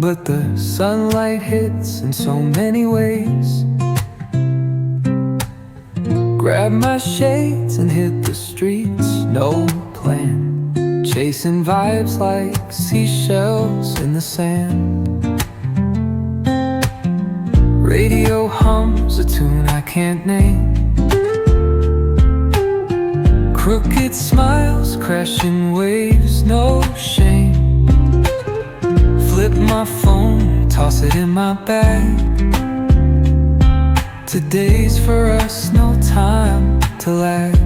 but the sunlight hits in so many ways. Grab my shades and hit the streets, no plan, chasing vibes like seashells in the sand. Radio hums a tune I can't name. Crooked smiles, crashing waves, no shame. Flip my phone, toss it in my bag. Today's for us, no time to lag.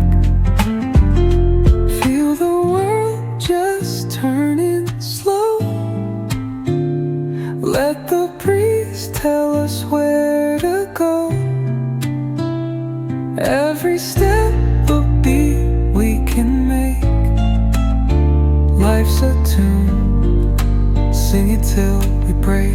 Feel the world just turning slow. Let the breeze tell us where to go. Every step a beat we can make. Life's a tune, sing it till we break.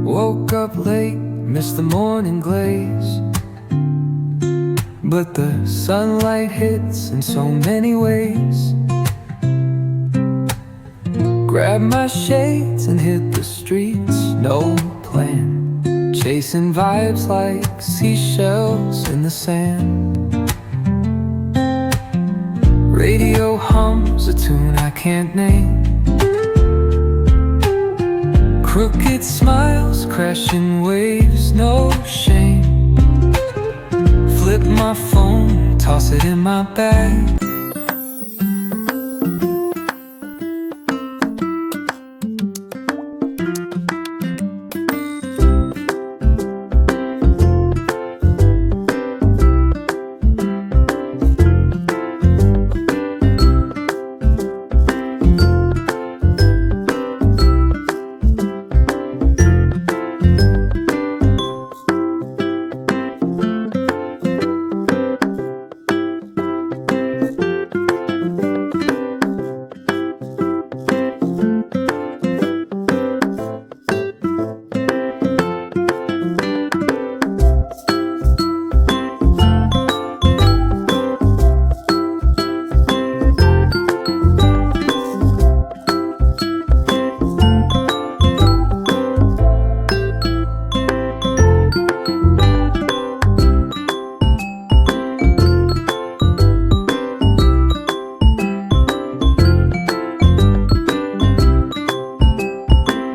Woke up late, missed the morning glaze, but the sunlight hits in so many ways. Grab my shades and hit the streets, no plan, chasing vibes like seashells in the sand. Radio hums a tune I can't name. Crooked smiles, crashing waves, no shame. Flip my phone, toss it in my bag.